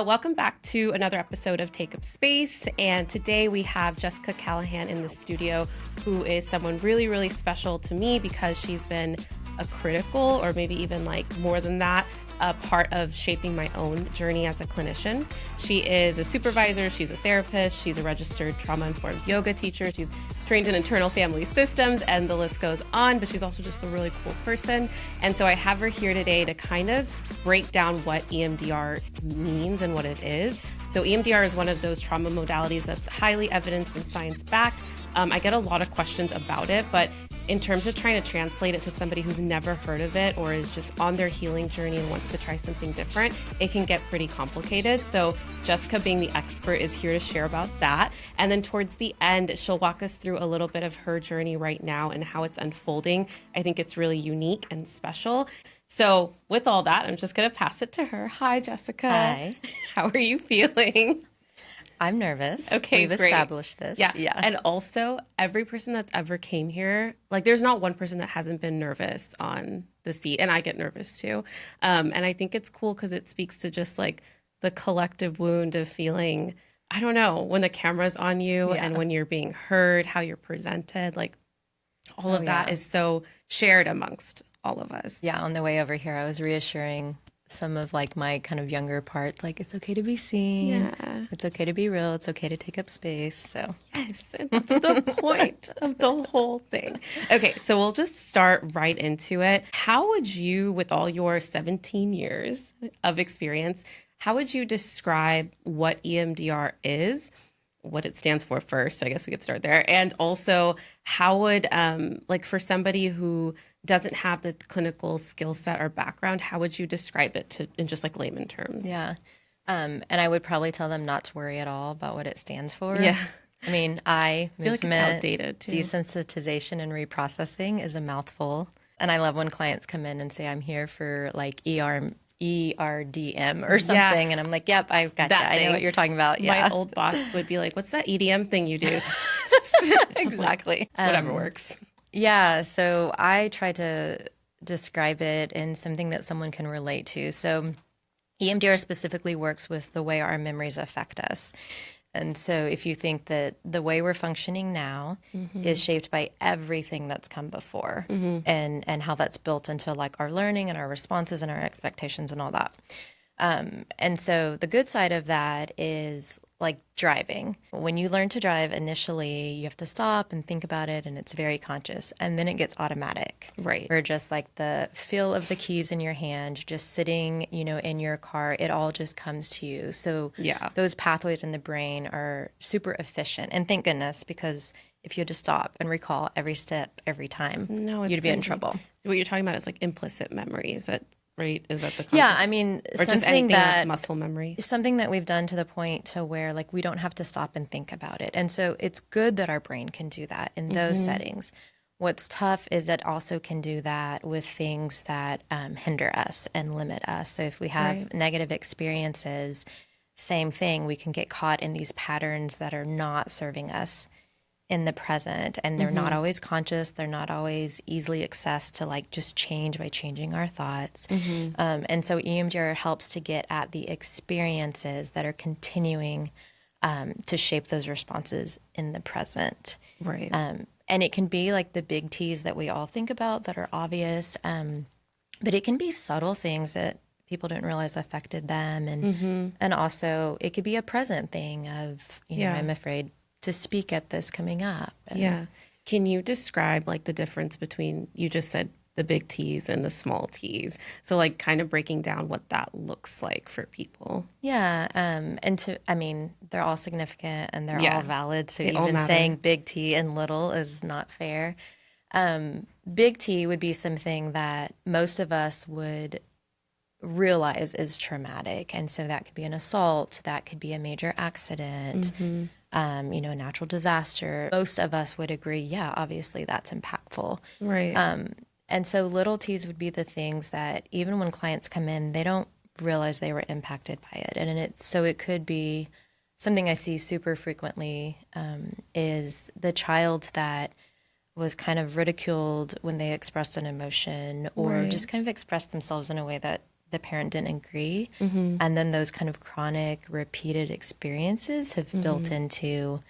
Welcome back to another episode of Take Up Space. And today we have Jessica Callahan in the studio, who is someone really, really special to me because she's been a critical, or maybe even like more than that, a part of shaping my own journey as a clinician. She is a supervisor, she's a therapist, she's a registered trauma-informed yoga teacher, she's trained in internal family systems, and the list goes on, but she's also just a really cool person. And so I have her here today to kind of break down what EMDR means and what it is. So EMDR is one of those trauma modalities that's highly evidence and science-backed. I get a lot of questions about it, but in terms of trying to translate it to somebody who's never heard of it or is just on their healing journey and wants to try something different, it can get pretty complicated. So Jessica, being the expert, is here to share about that. And then towards the end, she'll walk us through a little bit of her journey right now and how it's unfolding. I think it's really unique and special. So with all that, I'm just going to pass it to her. Hi, Jessica. Hi. How are you feeling? I'm nervous. Okay, We've great. established this. Yeah. And also, every person that's ever came here, like there's not one person that hasn't been nervous on the seat. And I get nervous too. And I think it's cool because it speaks to just like the collective wound of feeling, I don't know, when the camera's on you and when you're being heard, how you're presented, like all of that is so shared amongst all of us. Yeah, on the way over here, I was reassuring some of like my kind of younger parts, like it's okay to be seen, it's okay to be real, it's okay to take up space. So yes, and that's the point of the whole thing. Okay, so we'll just start right into it. How would you, with all your 17 years of experience, how would you describe what EMDR is, what it stands for first? I guess we could start there. And also, how would, like for somebody who doesn't have the clinical skill set or background, how would you describe it in just like layman terms? Yeah. And I would probably tell them not to worry at all about what it stands for. Yeah. I mean, I feel like it's outdated too. Desensitization and reprocessing is a mouthful. And I love when clients come in and say, I'm here for like ERDM or something. And I'm like, yep, I've got you. I know what you're talking about. Yeah. My old boss would be like, what's that EDM thing you do? Exactly. Whatever works. Yeah. So I try to describe it in something that someone can relate to. So EMDR specifically works with the way our memories affect us. And so if you think that the way we're functioning now is shaped by everything that's come before and how that's built into like our learning and our responses and our expectations and all that. And so the good side of that is like driving. When you learn to drive initially, you have to stop and think about it, and it's very conscious. And then it gets automatic. Right. Or just like the feel of the keys in your hand, just sitting, in your car, it all just comes to you. So those pathways in the brain are super efficient. And thank goodness, because if you had to stop and recall every step, every time, you'd be in trouble. So what you're talking about is like implicit memory. Is that right? Is that the concept? Yeah, I mean, or just anything that's muscle memory. Something that we've done to the point to where like we don't have to stop and think about it. And so it's good that our brain can do that in those settings. What's tough is it also can do that with things that hinder us and limit us. So if we have negative experiences, same thing, we can get caught in these patterns that are not serving us in the present, and they're not always conscious. They're not always easily accessed to like just change by changing our thoughts. And so EMDR helps to get at the experiences that are continuing to shape those responses in the present. Right. And it can be like the big T's that we all think about that are obvious, but it can be subtle things that people didn't realize affected them. And also it could be a present thing of, I'm afraid to speak at this coming up. Can you describe like the difference between, you just said the big T's and the small T's. So like kind of breaking down what that looks like for people. Yeah. They're all significant and they're all valid. So even saying big T and little is not fair. Big T would be something that most of us would realize is traumatic. And so that could be an assault, that could be a major accident, a natural disaster. Most of us would agree, yeah, obviously that's impactful. Right. And so little T's would be the things that even when clients come in, they don't realize they were impacted by it. And it could be something I see super frequently is the child that was kind of ridiculed when they expressed an emotion or just kind of expressed themselves in a way that the parent didn't agree. And then those kind of chronic repeated experiences have built into,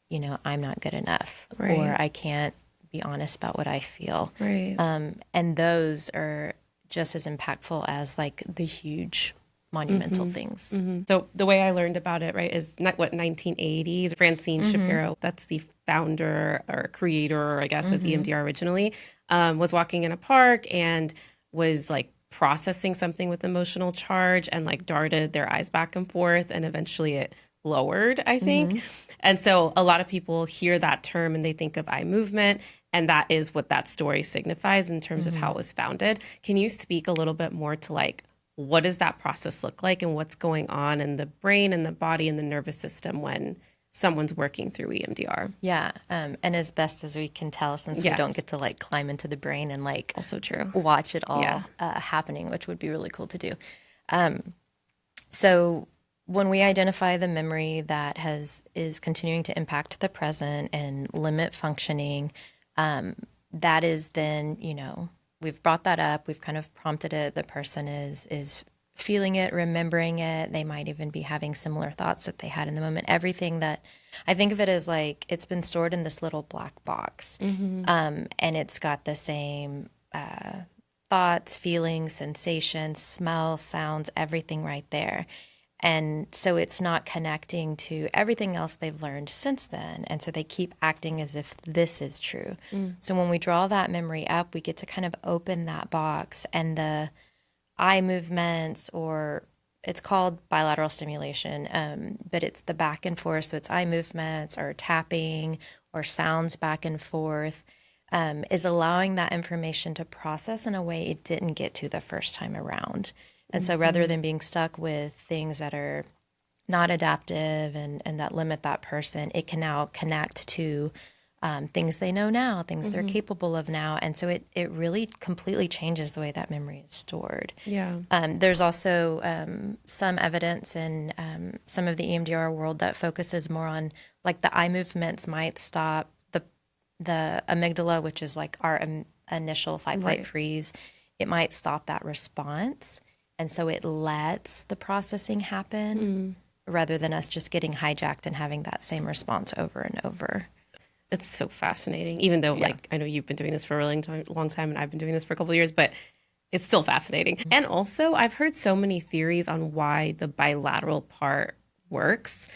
you know, I'm not good enough, or I can't be honest about what I feel. And those are just as impactful as like the huge monumental things. So the way I learned about it, right, is not what 1980s. Francine Shapiro, that's the founder or creator, I guess, of EMDR originally, was walking in a park and was like processing something with emotional charge and like darted their eyes back and forth, and eventually it lowered, I think. And so a lot of people hear that term and they think of eye movement, and that is what that story signifies in terms of how it was founded. Can you speak a little bit more to like, what does that process look like and what's going on in the brain and the body and the nervous system when someone's working through EMDR? Yeah. And as best as we can tell, since we don't get to like climb into the brain and like also true, watch it all happening, which would be really cool to do. So when we identify the memory that is continuing to impact the present and limit functioning, that is then, you know, we've brought that up, we've kind of prompted it, the person is feeling it, remembering it. They might even be having similar thoughts that they had in the moment. Everything that I think of it as like it's been stored in this little black box, and it's got the same thoughts, feelings, sensations, smells, sounds, everything right there. And so it's not connecting to everything else they've learned since then. And so they keep acting as if this is true. So when we draw that memory up, we get to kind of open that box, and the eye movements, or it's called bilateral stimulation, but it's the back and forth. So it's eye movements or tapping or sounds back and forth, is allowing that information to process in a way it didn't get to the first time around. And so rather than being stuck with things that are not adaptive and that limit that person, it can now connect to things they know now, things they're capable of now. And so it really completely changes the way that memory is stored. There's also some evidence in some of the EMDR world that focuses more on like the eye movements might stop the amygdala, which is like our initial fight, flight, freeze. It might stop that response. And so it lets the processing happen rather than us just getting hijacked and having that same response over and over. It's so fascinating, even though like I know you've been doing this for a really long time and I've been doing this for a couple of years, but it's still fascinating. And also I've heard so many theories on why the bilateral part works.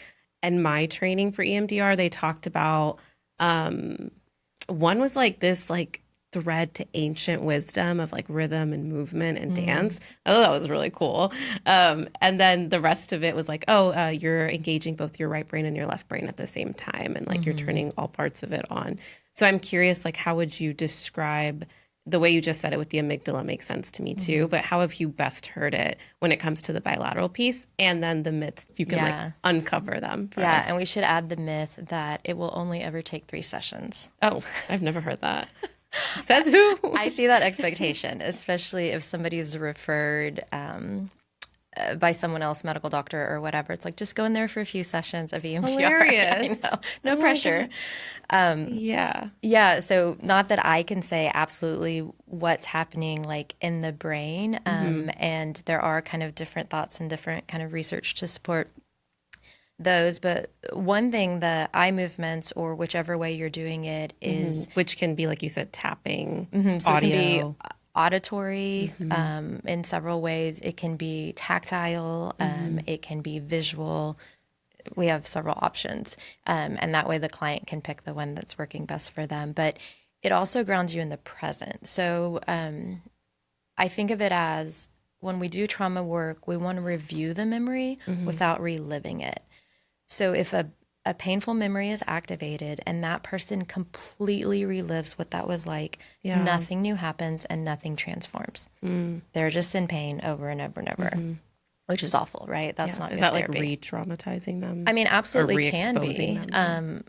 And my training for EMDR, they talked about one was like this like thread to ancient wisdom of like rhythm and movement and dance. Oh, that was really cool. And then the rest of it was like, you're engaging both your right brain and your left brain at the same time. And like you're turning all parts of it on. So I'm curious, like, how would you describe the way you just said it with the amygdala makes sense to me too, but how have you best heard it when it comes to the bilateral piece and then the myths, if you can like uncover them for us. And we should add the myth that it will only ever take 3 sessions. Oh, I've never heard that. Says who? I see that expectation, especially if somebody's referred by someone else, medical doctor or whatever. It's like, just go in there for a few sessions of EMDR. Hilarious. No pressure. Yeah. So not that I can say absolutely what's happening like in the brain. And there are kind of different thoughts and different kind of research to support those. But one thing, the eye movements or whichever way you're doing it is... Which can be, like you said, tapping, So audio. it can be auditory in several ways. It can be tactile. It can be visual. We have several options. And that way the client can pick the one that's working best for them. But it also grounds you in the present. So I think of it as when we do trauma work, we want to review the memory without reliving it. So if a painful memory is activated and that person completely relives what that was like, nothing new happens and nothing transforms. They're just in pain over and over and over, which is awful, right? That's not good. Is that therapy. like re-traumatizing them? I mean, absolutely can be. Them?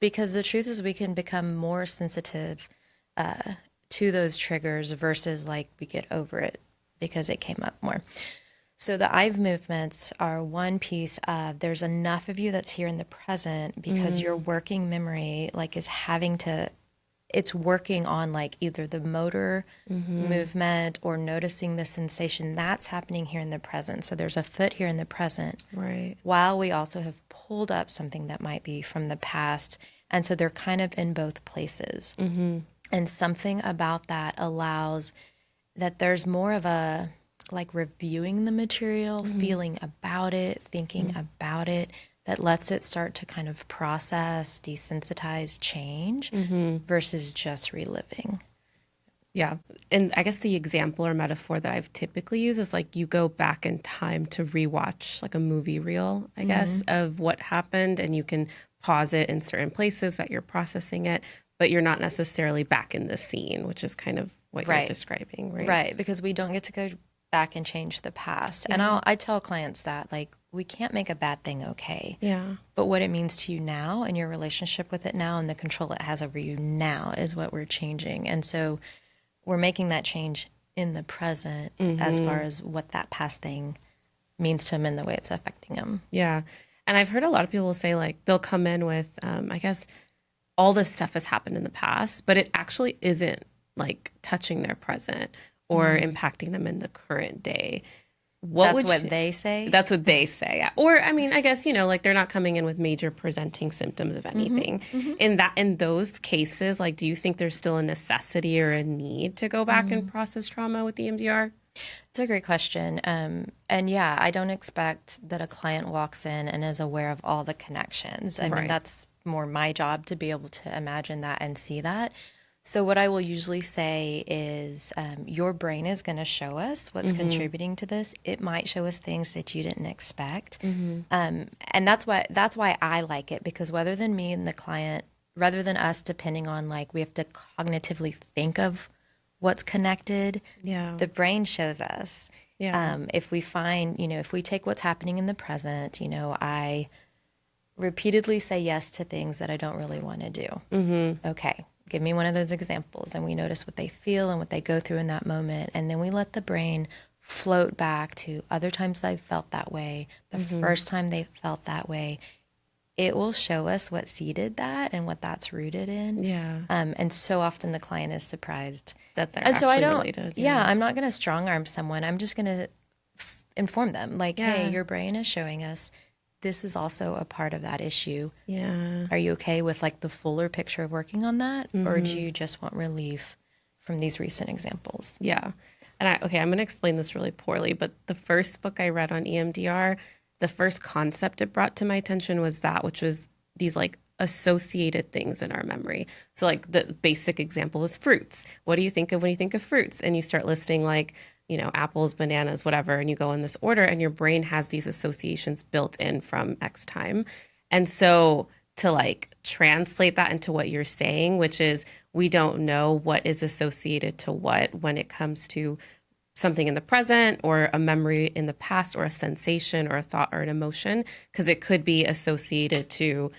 Because the truth is we can become more sensitive to those triggers versus like we get over it because it came up more. So the eye movements are one piece of there's enough of you that's here in the present because your working memory like is having to it's working on like either the motor movement or noticing the sensation that's happening here in the present. So there's a foot here in the present. Right. While we also have pulled up something that might be from the past. And so they're kind of in both places. And something about that allows that there's more of a like reviewing the material, feeling about it, thinking about it, that lets it start to kind of process, desensitize, change versus just reliving. Yeah. And I guess the example or metaphor that I've typically used is like you go back in time to rewatch like a movie reel, I guess, of what happened, and you can pause it in certain places that you're processing it, but you're not necessarily back in the scene, which is kind of what you're describing, right? Right, because we don't get to go back and change the past. And I tell clients that like we can't make a bad thing okay. Yeah. But what it means to you now and your relationship with it now and the control it has over you now is what we're changing. And so we're making that change in the present as far as what that past thing means to them and the way it's affecting them. Yeah. And I've heard a lot of people say like they'll come in with, I guess, all this stuff has happened in the past, but it actually isn't like touching their present or impacting them in the current day. That's what they say? That's what they say. Yeah. Or, I mean, I guess, you know, like they're not coming in with major presenting symptoms of anything. In those cases, like, do you think there's still a necessity or a need to go back and process trauma with the EMDR? It's a great question. And yeah, I don't expect that a client walks in and is aware of all the connections. I mean, that's more my job to be able to imagine that and see that. So what I will usually say is your brain is going to show us what's contributing to this. It might show us things that you didn't expect. And that's why I like it, because rather than me and the client, rather than us depending on like we have to cognitively think of what's connected, the brain shows us. If we find, you know, if we take what's happening in the present, you know, I repeatedly say yes to things that I don't really want to do. Okay. Give me one of those examples, and we notice what they feel and what they go through in that moment. And then we let the brain float back to other times they've felt that way, the first time they felt that way. It will show us what seeded that and what that's rooted in. And so often the client is surprised that they're actually related. I'm not going to strong arm someone. I'm just going to inform them like, hey, your brain is showing us this is also a part of that issue. Are you okay with like the fuller picture of working on that? Or do you just want relief from these recent examples? And I'm going to explain this really poorly, but the first book I read on EMDR, the first concept it brought to my attention was that, which was these like associated things in our memory. So like the basic example was fruits. What do you think of when you think of fruits? And you start listing like, you know, apples, bananas, whatever, and you go in this order, and your brain has these associations built in from X time. And so to like translate that into what you're saying, which is we don't know what is associated to what when it comes to something in the present or a memory in the past or a sensation or a thought or an emotion, because it could be associated to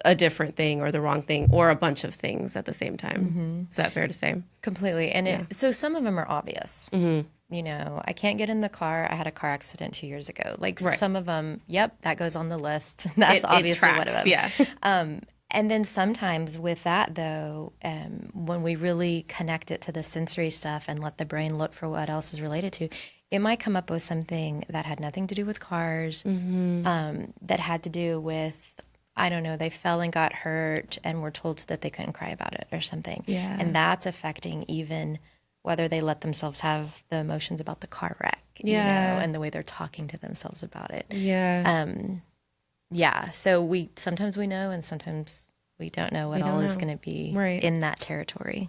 a different thing or the wrong thing or a bunch of things at the same time. Is that fair to say? Completely. And so some of them are obvious. You know, I can't get in the car. I had a car accident 2 years ago. Like some of them, that goes on the list. That's obviously one of them. And then sometimes with that, though, when we really connect it to the sensory stuff and let the brain look for what else is related to, it might come up with something that had nothing to do with cars, that had to do with, I don't know, they fell and got hurt and were told that they couldn't cry about it or something. And that's affecting even whether they let themselves have the emotions about the car wreck, you know, and the way they're talking to themselves about it. So sometimes we know and sometimes we don't know what all is going to be in that territory.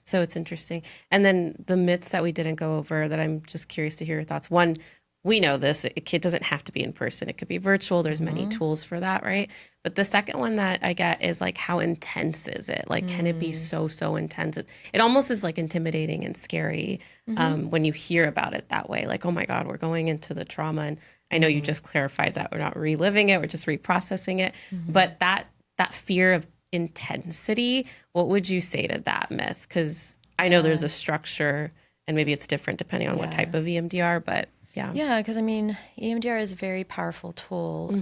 So it's interesting. And then the myths that we didn't go over that I'm just curious to hear your thoughts. One, we know this, it doesn't have to be in person. It could be virtual. There's many tools for that, right? But the second one that I get is like, how intense is it? Like, can it be so intense? It almost is like intimidating and scary when you hear about it that way. Like, oh my God, we're going into the trauma. And I know you just clarified that we're not reliving it, we're just reprocessing it. But that fear of intensity, what would you say to that myth? Because I know there's a structure and maybe it's different depending on what type of EMDR, but because I mean, EMDR is a very powerful tool.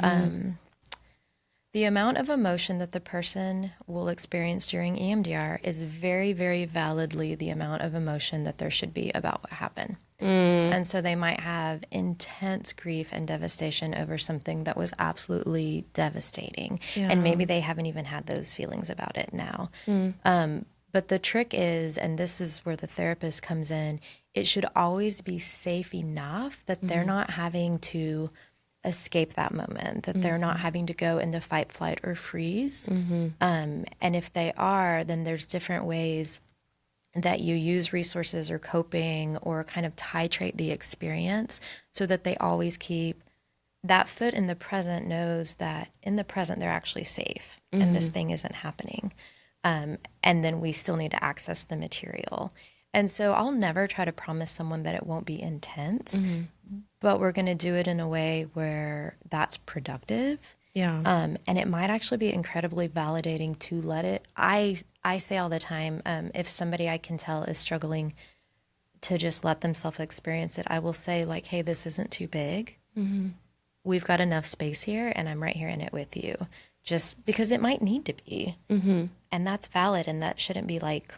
The amount of emotion that the person will experience during EMDR is very, very validly the amount of emotion that there should be about what happened. And so they might have intense grief and devastation over something that was absolutely devastating. Yeah. And maybe they haven't even had those feelings about it now. But the trick is, and this is where the therapist comes in, it should always be safe enough that they're not having to escape that moment, that they're not having to go into fight, flight, or freeze. And if they are, then there's different ways that you use resources or coping or kind of titrate the experience so that they always keep that foot in the present, knows that in the present they're actually safe and this thing isn't happening. And then we still need to access the material. And so I'll never try to promise someone that it won't be intense, but we're going to do it in a way where that's productive. Yeah. And it might actually be incredibly validating to let it. I say all the time, if somebody I can tell is struggling to just let themselves experience it, I will say like, hey, this isn't too big. We've got enough space here and I'm right here in it with you, just because it might need to be. And that's valid. And that shouldn't be like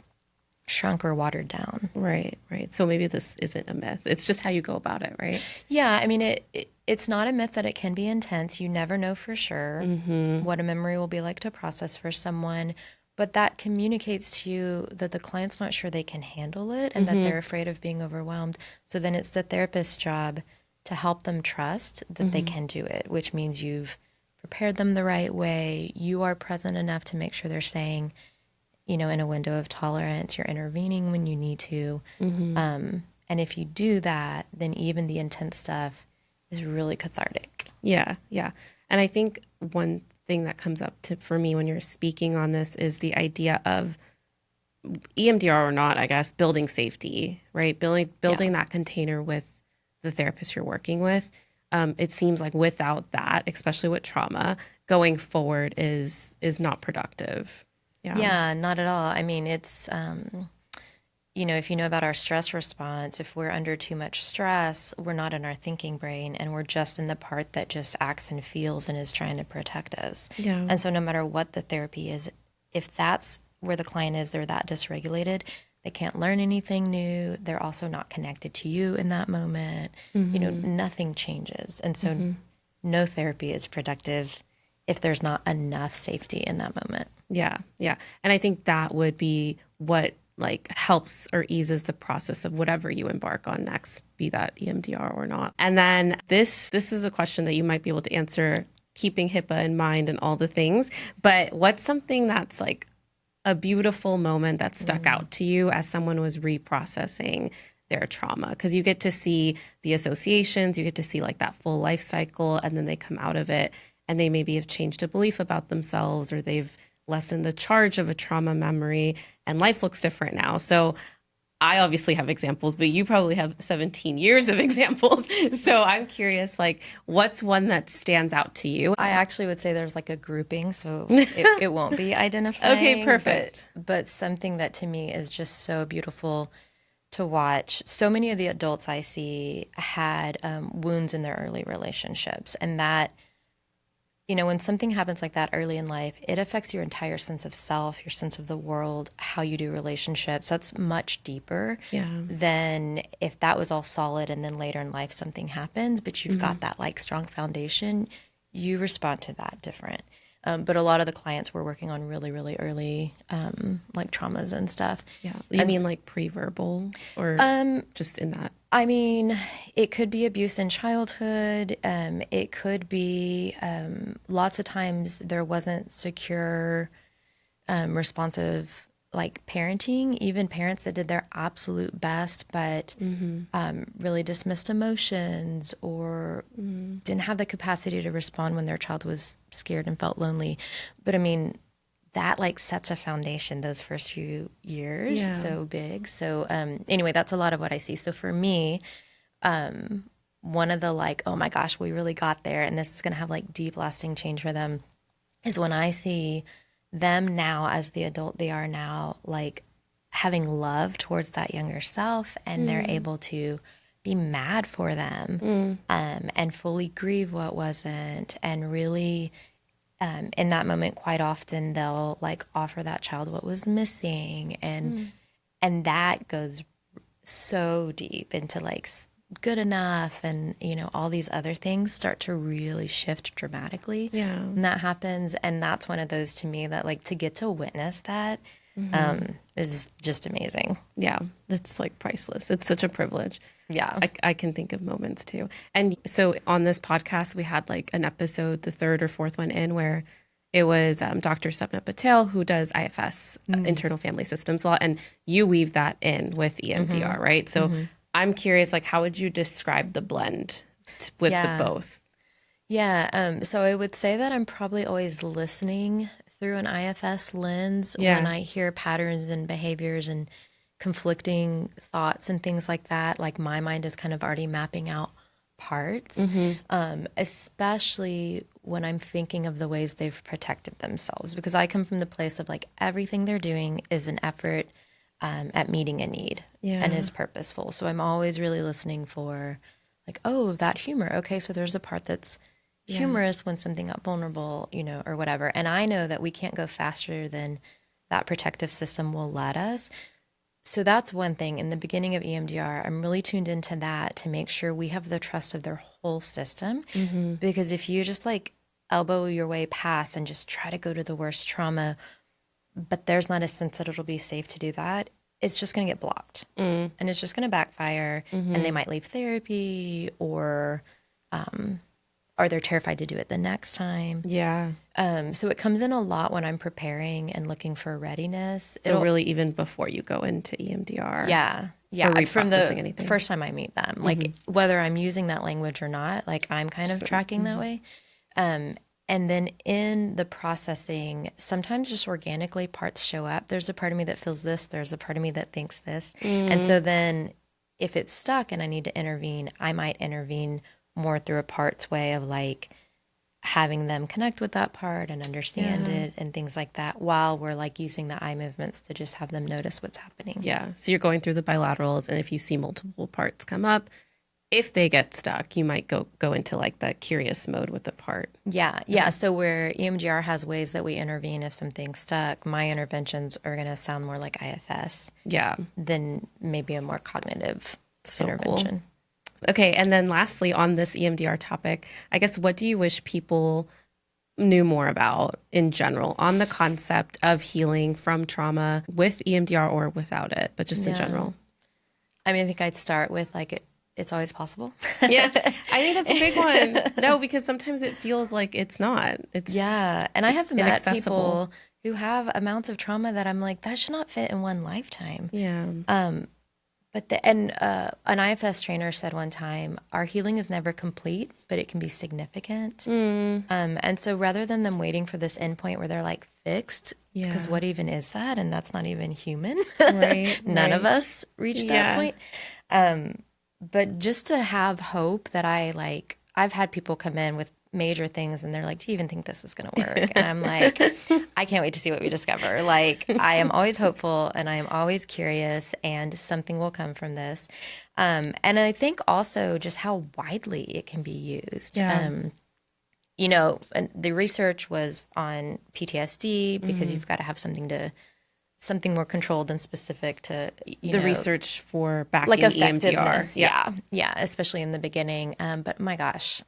shrunk or watered down. Right. So maybe this isn't a myth. It's just how you go about it, right? Yeah. I mean, it's not a myth that it can be intense. You never know for sure what a memory will be like to process for someone. But that communicates to you that the client's not sure they can handle it and that they're afraid of being overwhelmed. So then it's the therapist's job to help them trust that they can do it, which means you've prepared them the right way. You are present enough to make sure they're saying, in a window of tolerance, you're intervening when you need to. And if you do that, then even the intense stuff is really cathartic. Yeah. And I think one thing that comes up for me when you're speaking on this is the idea of EMDR or not, I guess, building safety, right? Building that container with the therapist you're working with. It seems like without that, especially with trauma, going forward is not productive. Yeah, not at all. I mean, it's, if you know about our stress response, if we're under too much stress, we're not in our thinking brain and we're just in the part that just acts and feels and is trying to protect us. Yeah. And so no matter what the therapy is, if that's where the client is, they're that dysregulated, they can't learn anything new. They're also not connected to you in that moment. Nothing changes. And so no therapy is productive if there's not enough safety in that moment. Yeah. And I think that would be what helps or eases the process of whatever you embark on next, be that EMDR or not. And then this is a question that you might be able to answer, keeping HIPAA in mind and all the things. But what's something that's like a beautiful moment that stuck out to you as someone was reprocessing their trauma? Because you get to see the associations, you get to see like that full life cycle, and then they come out of it and they maybe have changed a belief about themselves, or they've lessened the charge of a trauma memory and life looks different now. So I obviously have examples, but you probably have 17 years of examples. So I'm curious, what's one that stands out to you? I actually would say there's like a grouping, so it won't be identifying. Okay, perfect. But something that to me is just so beautiful to watch. So many of the adults I see had wounds in their early relationships, and that, when something happens like that early in life, it affects your entire sense of self, your sense of the world, how you do relationships. That's much deeper than if that was all solid and then later in life something happens, but you've got that strong foundation, you respond to that different. But a lot of the clients we're working on really, really early, traumas and stuff. Yeah. You mean like pre-verbal or just in that? I mean, it could be abuse in childhood. It could be lots of times there wasn't secure, responsive parenting, even parents that did their absolute best, but really dismissed emotions or didn't have the capacity to respond when their child was scared and felt lonely. But I mean, that sets a foundation those first few years so big. So anyway, that's a lot of what I see. So for me, one of the oh my gosh, we really got there and this is going to have deep lasting change for them is when I see them now as the adult they are now, having love towards that younger self, and they're able to be mad for them and fully grieve what wasn't, and really in that moment, quite often they'll like offer that child what was missing, and that goes so deep into like good enough, and all these other things start to really shift dramatically. Yeah. And that happens, and that's one of those to me that like to get to witness that is just amazing. Yeah. It's like priceless. It's such a privilege. Yeah. I can think of moments too. And so on this podcast, we had like an episode, the third or fourth one in, where it was Dr. Sapna Patel, who does IFS, internal family systems law, and you weave that in with EMDR, right? So I'm curious, like, how would you describe the blend with the both? Yeah. So I would say that I'm probably always listening through an IFS lens when I hear patterns and behaviors and conflicting thoughts and things like that. Like my mind is kind of already mapping out parts, especially when I'm thinking of the ways they've protected themselves, because I come from the place of like everything they're doing is an effort at meeting a need and is purposeful. So I'm always really listening for like, oh, that humor. Okay, so there's a part that's humorous when something got vulnerable, or whatever. And I know that we can't go faster than that protective system will let us. So that's one thing. In the beginning of EMDR, I'm really tuned into that to make sure we have the trust of their whole system. Because if you just like elbow your way past and just try to go to the worst trauma, but there's not a sense that it'll be safe to do that, it's just going to get blocked. And it's just going to backfire, and they might leave therapy, or they're terrified to do it the next time. Yeah. So it comes in a lot when I'm preparing and looking for readiness. So really even before you go into EMDR. Yeah. Or From reprocessing the anything. first time I meet them, like whether I'm using that language or not, like I'm kind of tracking that way. And then in the processing, sometimes just organically parts show up. There's a part of me that feels this. There's a part of me that thinks this. And so then if it's stuck and I need to intervene, I might intervene more through a part's way of like having them connect with that part and understand it and things like that, while we're like using the eye movements to just have them notice what's happening. Yeah. So you're going through the bilaterals, and if you see multiple parts come up, if they get stuck, you might go into like the curious mode with the part. Yeah. So where EMDR has ways that we intervene if something's stuck, my interventions are going to sound more like IFS than maybe a more cognitive intervention. Cool. Okay. And then lastly, on this EMDR topic, I guess, what do you wish people knew more about in general on the concept of healing from trauma with EMDR or without it, but just in general? I mean, I think I'd start with like it's always possible. Yeah, I think that's a big one. No, because sometimes it feels like it's not. It's and I have met people who have amounts of trauma that I'm like, that should not fit in one lifetime. Yeah. But an IFS trainer said one time, our healing is never complete, but it can be significant. And so rather than them waiting for this endpoint where they're like fixed, because what even is that? And that's not even human. Right. None of us reach that point. But just to have hope that I've had people come in with major things and they're like, do you even think this is going to work? And I'm like, I can't wait to see what we discover. Like, I am always hopeful and I am always curious, and something will come from this. And I think also just how widely it can be used. And the research was on PTSD because you've got to have something more controlled and specific to the research for backing like EMDR. Yeah, especially in the beginning. But my gosh,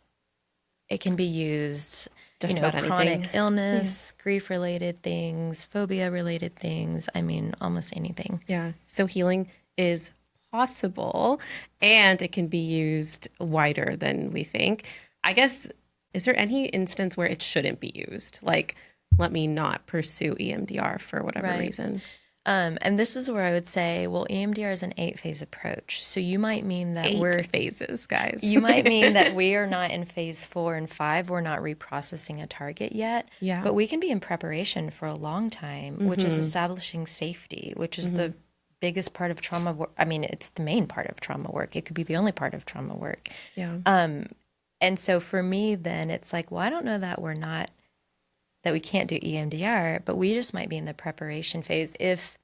it can be used, just about chronic anything. illness, grief-related things, phobia-related things. I mean, almost anything. Yeah. So healing is possible, and it can be used wider than we think. I guess, is there any instance where it shouldn't be used? Like, let me not pursue EMDR for whatever reason. And this is where I would say, well, EMDR is an 8-phase approach. So you might mean that 8 phases, guys. You might mean that we are not in phase 4 and 5. We're not reprocessing a target yet. Yeah. But we can be in preparation for a long time, which is establishing safety, which is the biggest part of trauma work. I mean, it's the main part of trauma work. It could be the only part of trauma work. Yeah. And so for me, then it's like, well, I don't know that we can't do EMDR, but we just might be in the preparation phase. If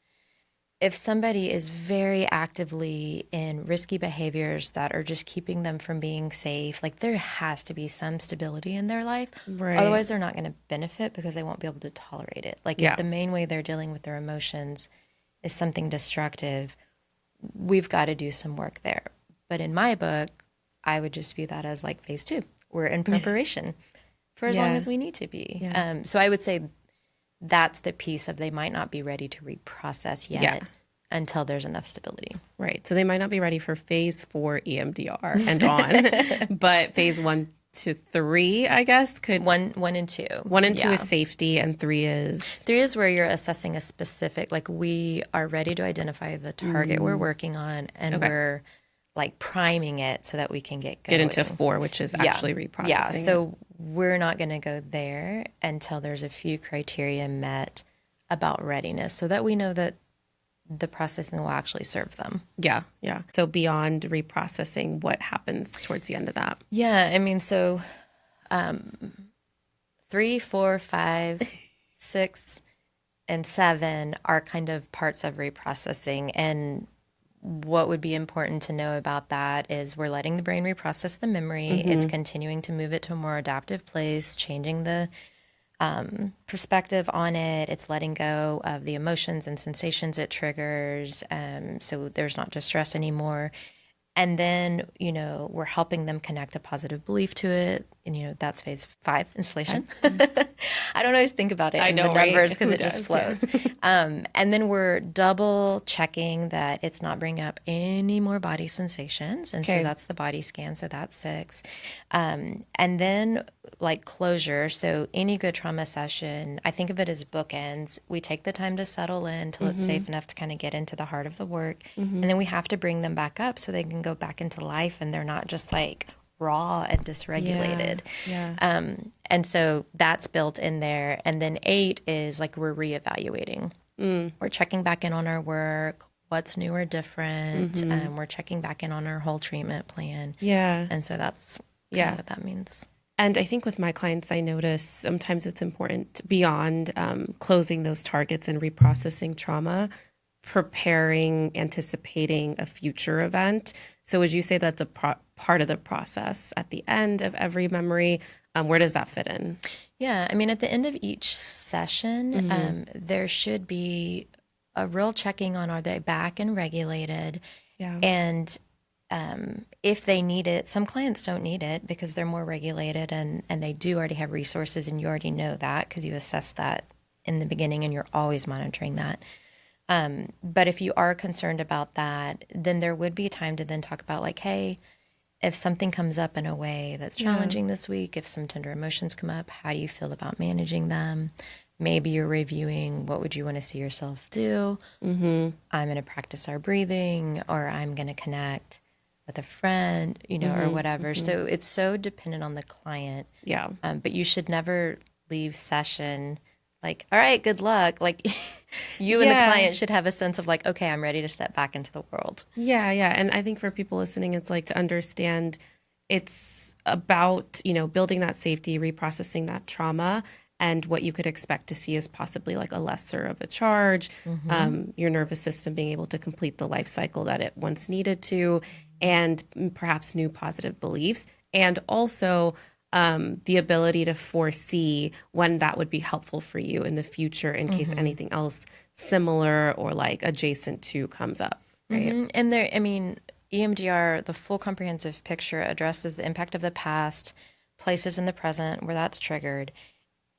if somebody is very actively in risky behaviors that are just keeping them from being safe, like there has to be some stability in their life. Right. Otherwise, they're not going to benefit because they won't be able to tolerate it. Like if Yeah. the main way they're dealing with their emotions is something destructive, we've got to do some work there. But in my book, I would just view that as like phase two. We're in preparation for as long Yeah. as we need to be. Yeah. So I would say that's the piece of they might not be ready to reprocess yet Yeah. until there's enough stability. Right. So they might not be ready for phase 4 EMDR and on, but phase 1 to 3, I guess, could One and two. 1 and 2 Yeah. is safety and 3 is Three is where you're assessing a specific, like we are ready to identify the target we're working on and Okay. we're like priming it so that we can get get going. into 4, which is actually reprocessing. Yeah, it. so we're not going to go there until there's a few criteria met about readiness so that we know that the processing will actually serve them. Yeah. Yeah. So beyond reprocessing, what happens towards the end of that? Yeah, I mean, so 3, 4, 5, 6, and 7 are kind of parts of reprocessing. And what would be important to know about that is we're letting the brain reprocess the memory. It's continuing to move it to a more adaptive place, changing the perspective on it. It's letting go of the emotions and sensations it triggers. So there's not just stress anymore. And then, we're helping them connect a positive belief to it. And, that's phase 5, installation. I don't always think about it in know, the right? numbers because Who it just does? flows. And then we're double checking that it's not bringing up any more body sensations. And Okay. so that's the body scan. So that's 6. And then like closure. So any good trauma session, I think of it as bookends. We take the time to settle in until it's safe enough to kind of get into the heart of the work. And then we have to bring them back up so they can go back into life and they're not just like raw and dysregulated. Yeah. And so that's built in there. And then 8 is like we're reevaluating. We're checking back in on our work, what's new or different. We're checking back in on our whole treatment plan. Yeah. And so that's Yeah. what that means. And I think with my clients, I notice sometimes it's important beyond closing those targets and reprocessing trauma, preparing, anticipating a future event. So would you say that's a part of the process at the end of every memory? Where does that fit in? Yeah, I mean, at the end of each session, there should be a real checking on are they back and regulated? Yeah. And if they need it, some clients don't need it because they're more regulated and they do already have resources and you already know that because you assessed that in the beginning and you're always monitoring that. But if you are concerned about that, then there would be time to then talk about like, hey, if something comes up in a way that's challenging this week, if some tender emotions come up, how do you feel about managing them? Maybe you're reviewing what would you want to see yourself do? I'm going to practice our breathing or I'm going to connect with a friend, or whatever. So it's so dependent on the client. Yeah. But you should never leave session like, all right, good luck. Like you and the client should have a sense of like, okay, I'm ready to step back into the world. Yeah, yeah. And I think for people listening, it's like to understand it's about, building that safety, reprocessing that trauma, and what you could expect to see is possibly like a lesser of a charge, your nervous system being able to complete the life cycle that it once needed to, and perhaps new positive beliefs, and also the ability to foresee when that would be helpful for you in the future in case anything else similar or like adjacent to comes up, right? And there, I mean, EMDR, the full comprehensive picture addresses the impact of the past, places in the present where that's triggered,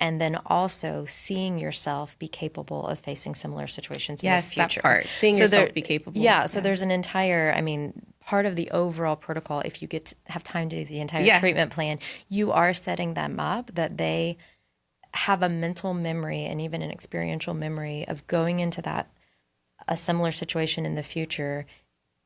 and then also seeing yourself be capable of facing similar situations in the future. That part, seeing yourself be capable. Yeah, so there's an entire, part of the overall protocol, if you get to have time to do the entire treatment plan, you are setting them up that they have a mental memory and even an experiential memory of going into a similar situation in the future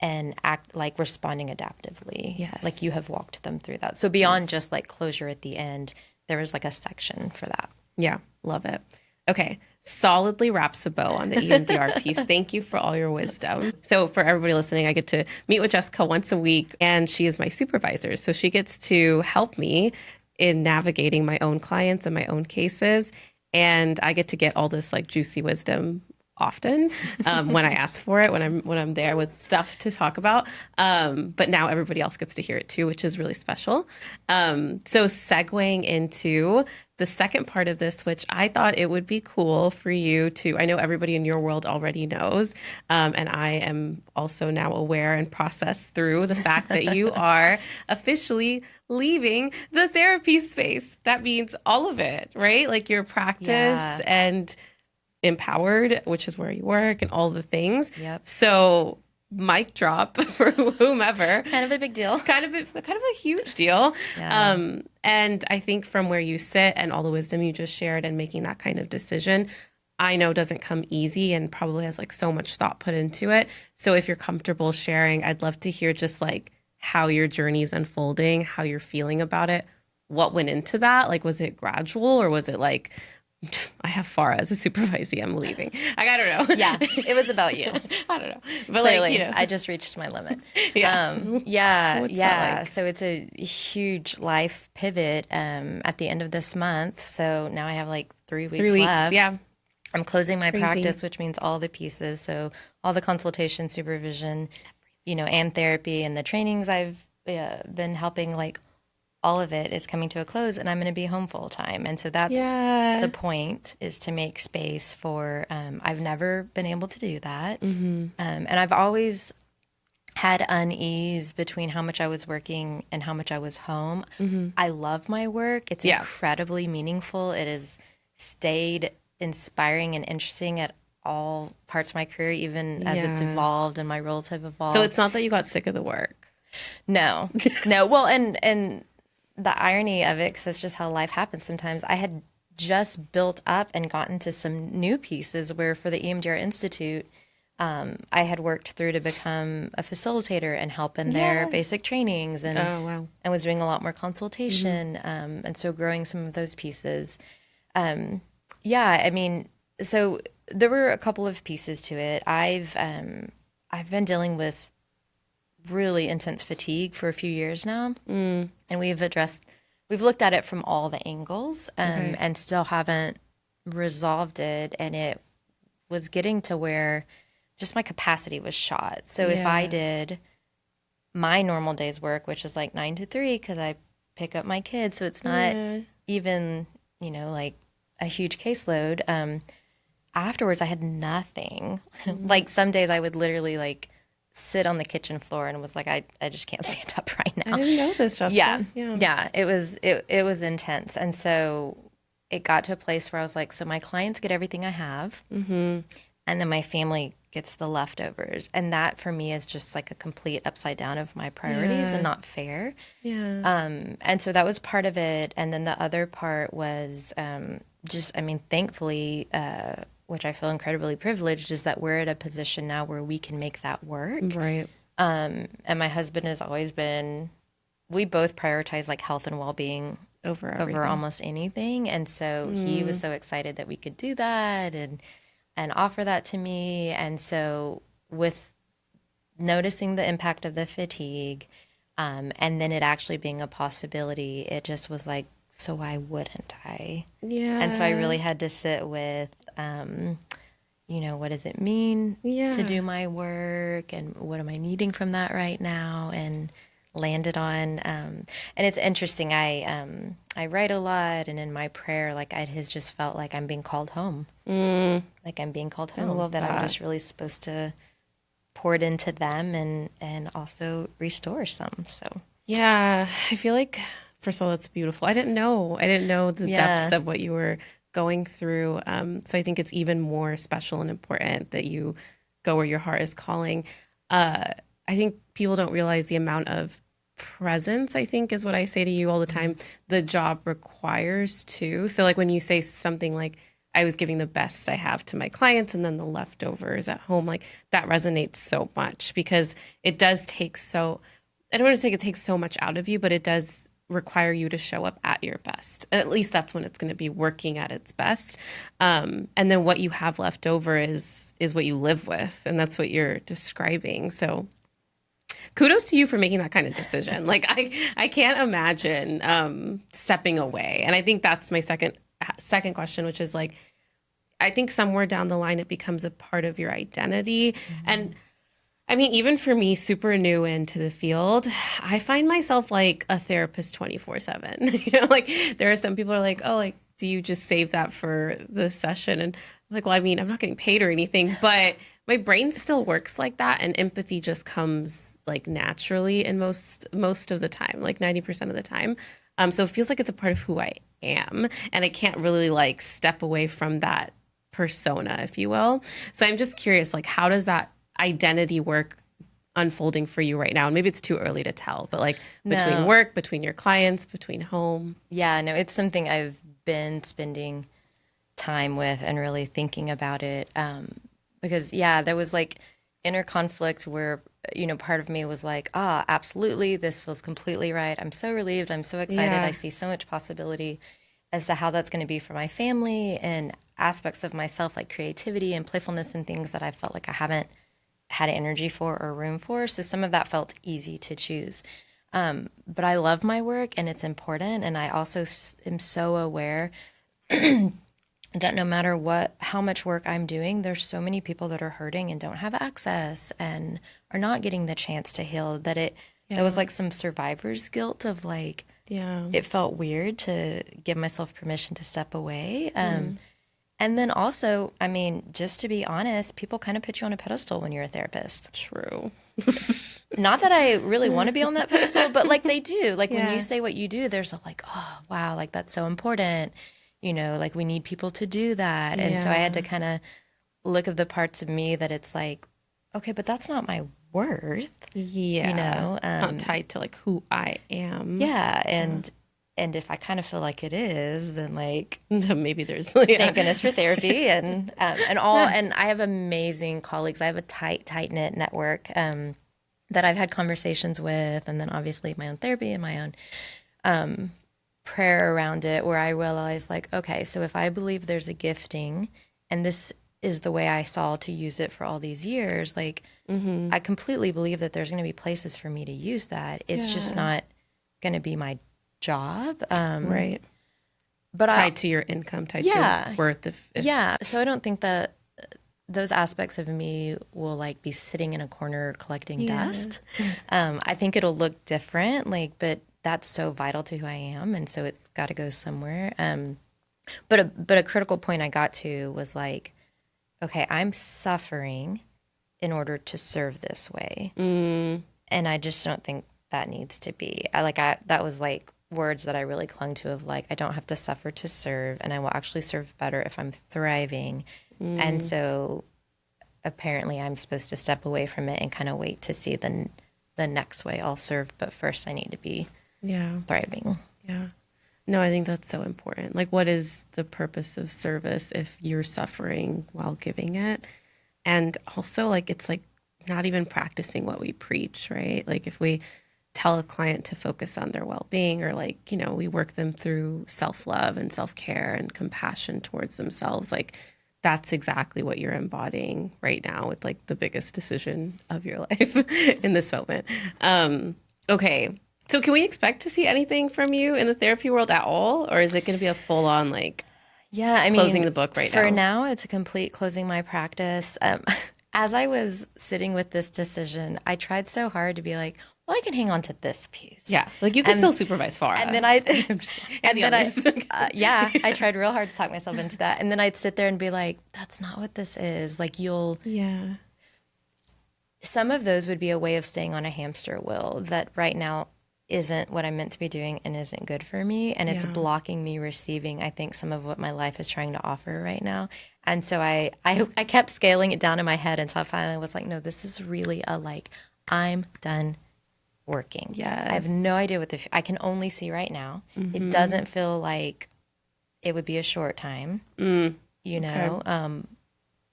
and act like responding adaptively. Yes. Like you have walked them through that. So beyond just like closure at the end, there is like a section for that. Yeah, love it. Okay, solidly wraps a bow on the EMDR piece. Thank you for all your wisdom. So for everybody listening, I get to meet with Jessica once a week, and she is my supervisor. So she gets to help me in navigating my own clients and my own cases. And I get to get all this like juicy wisdom often when I ask for it, when I'm there with stuff to talk about. But now everybody else gets to hear it too, which is really special. So segueing into the second part of this, which I thought it would be cool for you to, I know everybody in your world already knows, and I am also now aware and processed through the fact that you are officially leaving the therapy space. That means all of it, right? Like your practice and empowered, which is where you work and all the things. Yep. So mic drop for whomever. Kind of a big deal. Kind of a huge deal. Yeah. And I think from where you sit and all the wisdom you just shared and making that kind of decision, I know doesn't come easy and probably has like so much thought put into it. So if you're comfortable sharing, I'd love to hear just like how your journey's unfolding, how you're feeling about it, what went into that. Like, was it gradual or was it like, I have Farah as a supervisee, I'm leaving. I don't know. Yeah, it was about you. I don't know. But Clearly, like, you know. I just reached my limit. Yeah. What's that like? So it's a huge life pivot at the end of this month. So now I have like 3 weeks, 3 weeks, left. yeah. I'm closing my Crazy. practice, which means all the pieces. So all the consultation, supervision, and therapy and the trainings I've been helping, like all of it is coming to a close and I'm going to be home full time. And so that's the point, is to make space for, I've never been able to do that. And I've always had unease between how much I was working and how much I was home. I love my work. It's incredibly meaningful. It has stayed inspiring and interesting at all parts of my career, even as it's evolved and my roles have evolved. So it's not that you got sick of the work. No. Well, and the irony of it, because it's just how life happens sometimes, I had just built up and gotten to some new pieces where for the EMDR Institute, I had worked through to become a facilitator and help in their basic trainings and and was doing a lot more consultation. And so growing some of those pieces. I mean, so there were a couple of pieces to it. I've been dealing with really intense fatigue for a few years now. And we've looked at it from all the angles and still haven't resolved it. And it was getting to where just my capacity was shot. So if I did my normal day's work, which is like 9 to 3, because I pick up my kids, so it's not even, like a huge caseload. Afterwards, I had nothing. Like some days I would literally like sit on the kitchen floor and was like, I just can't stand up right now. I didn't know this, Jessica. Yeah. It was intense. And so it got to a place where I was like, so my clients get everything I have, and then my family gets the leftovers. And that for me is just like a complete upside down of my priorities and not fair. And so that was part of it. And then the other part was thankfully, which I feel incredibly privileged, is that we're at a position now where we can make that work. Right. And my husband has always been, we both prioritize like health and well-being over almost anything. And so he was so excited that we could do that and offer that to me. And so with noticing the impact of the fatigue, and then it actually being a possibility, it just was like, so why wouldn't I? Yeah. And so I really had to sit with, what does it mean to do my work, and what am I needing from that right now, and landed on. And it's interesting. I write a lot, and in my prayer, like it has just felt like I'm being called home. Like I'm being called home. That I'm just really supposed to pour it into them and also restore some. So yeah, I feel like, first of all, that's beautiful. I didn't know the depths of what you were going through. So I think it's even more special and important that you go where your heart is calling. I think people don't realize the amount of presence, I think, is what I say to you all the time, the job requires too. So like when you say something like, I was giving the best I have to my clients and then the leftovers at home, like that resonates so much, because it does take I don't want to say it takes so much out of you, but it does require you to show up at your best. At least that's when it's going to be working at its best. And then what you have left over is what you live with. And that's what you're describing. So kudos to you for making that kind of decision. Like I can't imagine stepping away. And I think that's my second question, which is like, I think somewhere down the line, it becomes a part of your identity. And I mean, even for me, super new into the field, I find myself like a therapist 24/7. Like there are some people who are like, oh, like, do you just save that for the session? And I'm like, well, I mean, I'm not getting paid or anything, but my brain still works like that. And empathy just comes like naturally in most of the time, like 90% of the time. So it feels like it's a part of who I am. And I can't really like step away from that persona, if you will. So I'm just curious, like, how does that identity work unfolding for you right now? And maybe it's too early to tell, but like between work, between your clients, between home. Yeah, no, it's something I've been spending time with and really thinking about it. Because yeah, there was like inner conflict where, part of me was like, absolutely, this feels completely right. I'm so relieved. I'm so excited. Yeah. I see so much possibility as to how that's going to be for my family and aspects of myself like creativity and playfulness and things that I felt like I haven't had energy for or room for. So some of that felt easy to choose. But I love my work and it's important. And I also am so aware that no matter how much work I'm doing, there's so many people that are hurting and don't have access and are not getting the chance to heal, that there was like some survivor's guilt of like, it felt weird to give myself permission to step away. And then also, I mean, just to be honest, people kind of put you on a pedestal when you're a therapist. True. Not that I really want to be on that pedestal, but like they do. Like when you say what you do, there's a like, oh, wow, like that's so important. Like we need people to do that. And so I had to kind of look at the parts of me that it's like, okay, but that's not my worth. Yeah. Not tied to like who I am. Yeah. And if I kind of feel like it is, then like maybe there's thank goodness for therapy and I have amazing colleagues. I have a tight knit network that I've had conversations with, and then obviously my own therapy and my own prayer around it, where I realize like, okay, so if I believe there's a gifting and this is the way I saw to use it for all these years, like I completely believe that there's going to be places for me to use that. It's just not going to be my job. Right. But tied to your income, tied to your worth. Yeah. So I don't think that those aspects of me will like be sitting in a corner collecting dust. I think it'll look different, like, but that's so vital to who I am. And so it's got to go somewhere. But a critical point I got to was like, okay, I'm suffering in order to serve this way. And I just don't think that needs to be. That was like words that I really clung to of like, I don't have to suffer to serve, and I will actually serve better if I'm thriving. And so apparently I'm supposed to step away from it and kind of wait to see the next way I'll serve. But first I need to be thriving. Yeah. No, I think that's so important. Like, what is the purpose of service if you're suffering while giving it? And also, like, it's like not even practicing what we preach, right? Like, if we tell a client to focus on their well-being, or like, we work them through self-love and self-care and compassion towards themselves, like, that's exactly what you're embodying right now with like the biggest decision of your life in this moment. Okay. So can we expect to see anything from you in the therapy world at all? Or is it going to be a full on like closing the book right now? For now, it's a complete closing my practice. As I was sitting with this decision, I tried so hard to be like, well, I can hang on to this piece. Yeah. Like you can still supervise Farah. And then I tried real hard to talk myself into that. And then I'd sit there and be like, that's not what this is. Like some of those would be a way of staying on a hamster wheel that right now isn't what I'm meant to be doing and isn't good for me. And it's blocking me receiving, I think, some of what my life is trying to offer right now. And so I kept scaling it down in my head until I finally was like, no, this is really I'm done working. Yes. I have no idea what I can only see right now. It doesn't feel like it would be a short time, know,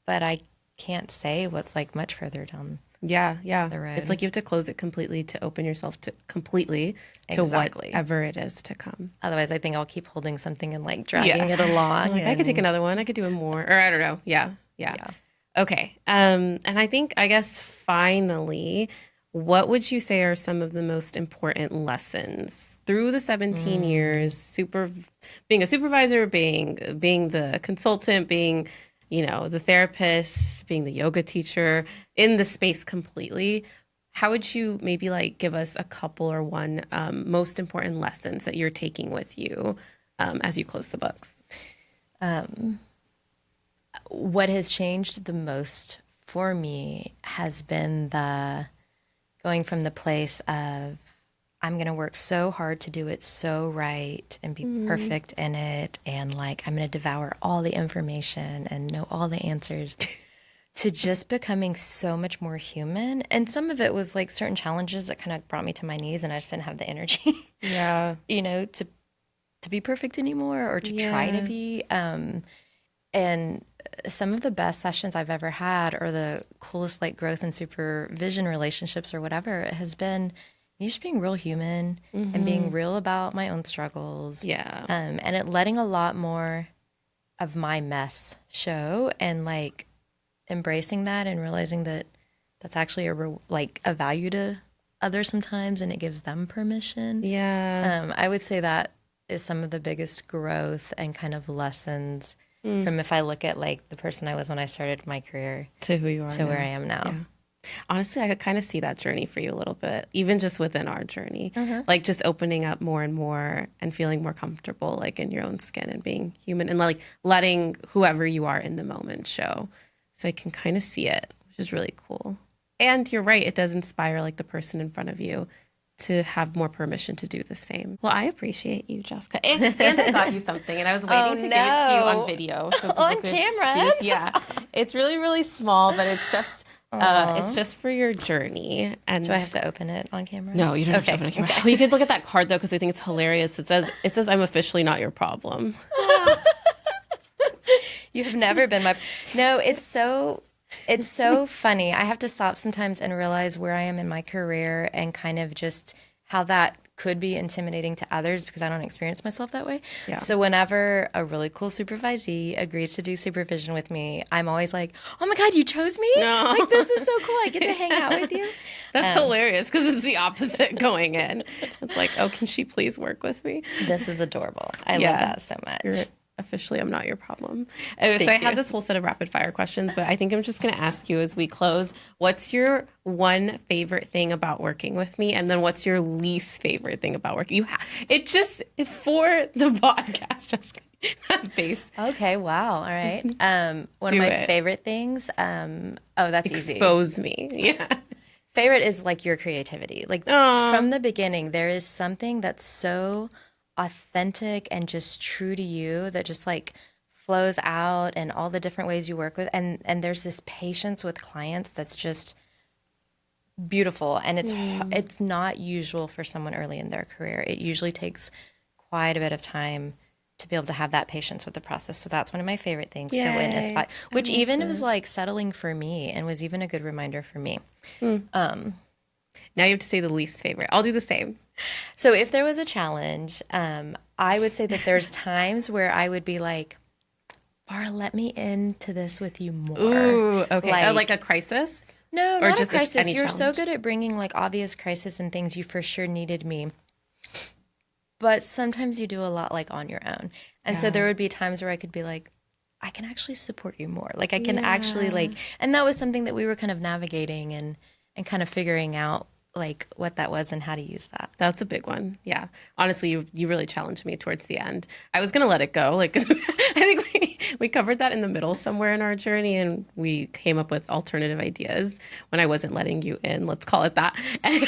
but I can't say what's like much further down. Yeah. The road. It's like you have to close it completely to open yourself to completely to whatever it is to come. Otherwise, I think I'll keep holding something and like dragging it along. Like, I could take another one. I could do one more, or I don't know. Yeah. Okay. And I guess finally, what would you say are some of the most important lessons through the 17 years, being a supervisor, being the consultant, being you know, the therapist, being the yoga teacher, in the space completely, how would you maybe like give us a couple or one most important lessons that you're taking with you as you close the books? What has changed the most for me has been the going from the place of I'm going to work so hard to do it so right and be perfect in it. And like, I'm going to devour all the information and know all the answers to just becoming so much more human. And some of it was like certain challenges that kind of brought me to my knees and I just didn't have the energy, Yeah. you know, to be perfect anymore or to try to be. And some of the best sessions I've ever had or the coolest like growth and supervision relationships or whatever it has been me just being real human and being real about my own struggles. Yeah. And it letting a lot more of my mess show and like embracing that and realizing that that's actually a value to others sometimes and it gives them permission. Yeah. I would say that is some of the biggest growth and kind of lessons from if I look at like the person I was when I started my career To who you are to now. where I am now. Yeah. Honestly, I could kind of see that journey for you a little bit, even just within our journey, like just opening up more and more and feeling more comfortable, like in your own skin and being human and like letting whoever you are in the moment show. So I can kind of see it, which is really cool. And you're right, it does inspire like the person in front of you to have more permission to do the same. Well, I appreciate you, Jessica. And I got you something, and I was waiting to give it to you on video. So On people could camera? see this. Yeah. It's really, really small, but it's just for your journey. And Do I have to open it on camera? No, you don't have to open a camera. Well, you could look at that card though, because I think it's hilarious. It says I'm officially not your problem. You have never been my. No, it's so funny. I have to stop sometimes and realize where I am in my career and kind of just how that could be intimidating to others because I don't experience myself that way. Yeah. So whenever a really cool supervisee agrees to do supervision with me, I'm always like, "Oh my God, you chose me! No. Like this is so cool. I get to hang out with you." That's hilarious because it's the opposite going in. It's like, oh, can she please work with me? This is adorable. I love that so much. Officially, I'm not your problem. So I have this whole set of rapid fire questions, but I think I'm just going to ask you as we close, what's your one favorite thing about working with me? And then what's your least favorite thing about working? It just, for the podcast, Jessica, that face. Okay, wow. All right. One of my favorite things, that's easy. Expose me. Yeah. Favorite is like your creativity. Like from the beginning, there is something that's so authentic and just true to you that just like flows out and all the different ways you work with and there's this patience with clients that's just beautiful and it's not usual for someone early in their career. It usually takes quite a bit of time to be able to have that patience with the process. So that's one of my favorite things to witness, which even was like settling for me and was even a good reminder for me. Now you have to say the least favorite. I'll do the same. So if there was a challenge, I would say that there's times where I would be like, Bara, let me into this with you more. Ooh, okay. Like a crisis? No, or not just a crisis. You're challenge? so good at bringing like obvious crisis and things you for sure needed me. But sometimes you do a lot like on your own. And so there would be times where I could be like, I can actually support you more. Like I can actually like, and that was something that we were kind of navigating and kind of figuring out like what that was and how to use that. That's a big one. Yeah. Honestly, you really challenged me towards the end. I was going to let it go. Like, I think we covered that in the middle somewhere in our journey and we came up with alternative ideas when I wasn't letting you in, let's call it that. And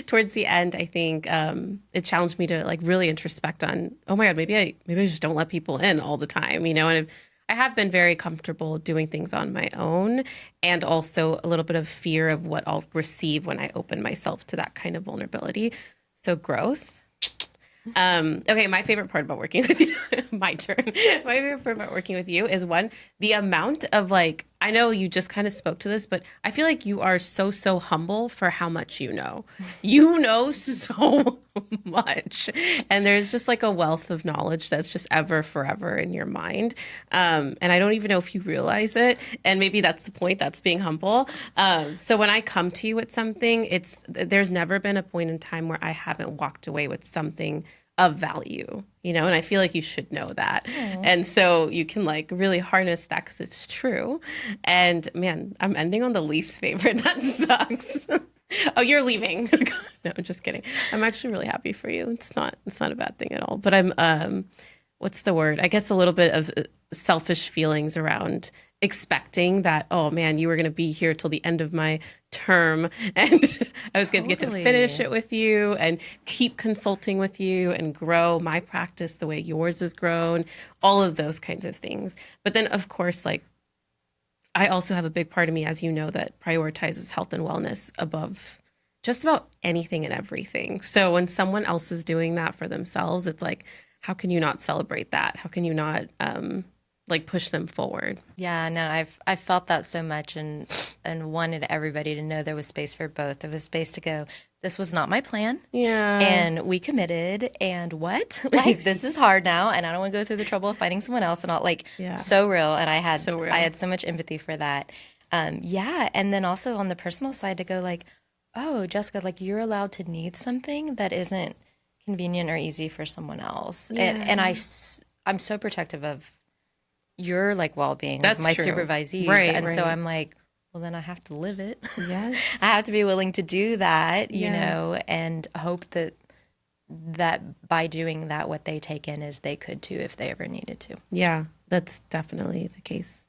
towards the end, I think it challenged me to like really introspect on, oh my God, maybe I just don't let people in all the time, you know, and I have been very comfortable doing things on my own and also a little bit of fear of what I'll receive when I open myself to that kind of vulnerability. So growth. Okay, my favorite part about working with you, my turn. My favorite part about working with you is one, the amount of like, I know you just kind of spoke to this, but I feel like you are so humble for how much you know. You know so much. And there's just like a wealth of knowledge that's just forever in your mind. And I don't even know if you realize it. And maybe that's the point, that's being humble. So when I come to you with something, there's never been a point in time where I haven't walked away with something of value, you know, and I feel like you should know that. And so you can like really harness that because it's true. And man, I'm ending on the least favorite. That sucks. Oh, you're leaving. No, I'm just kidding. I'm actually really happy for you. It's not a bad thing at all. But I'm what's the word? I guess a little bit of selfish feelings around expecting that, oh man, you were going to be here till the end of my term and I was going to get to finish it with you and keep consulting with you and grow my practice the way yours has grown, all of those kinds of things. But then of course, like I also have a big part of me, as you know, that prioritizes health and wellness above just about anything and everything. So when someone else is doing that for themselves, it's like, how can you not celebrate that? How can you not like push them forward? Yeah, no, I've felt that so much and wanted everybody to know there was space for both. There was space to go, this was not my plan. Yeah. And we committed and what? Like this is hard now and I don't want to go through the trouble of finding someone else and all like so real. And I had so much empathy for that. Yeah. And then also on the personal side to go like, oh, Jessica, like you're allowed to need something that isn't convenient or easy for someone else. Yeah. And I'm so protective of your like well-being, that's like my true. supervisees. Right, and right. So I'm like, well, then I have to live it. Yes. I have to be willing to do that, you know, and hope that by doing that, what they take in is they could too, if they ever needed to. Yeah, that's definitely the case.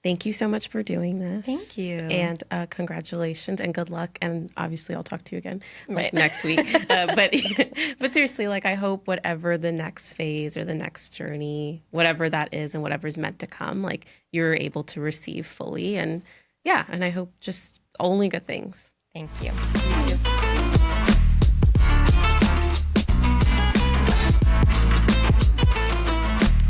Thank you so much for doing this. Thank you. And congratulations and good luck. And obviously I'll talk to you again like next week. But seriously, like I hope whatever the next phase or the next journey, whatever that is and whatever's meant to come, like you're able to receive fully. And yeah, and I hope just only good things. Thank you. You too.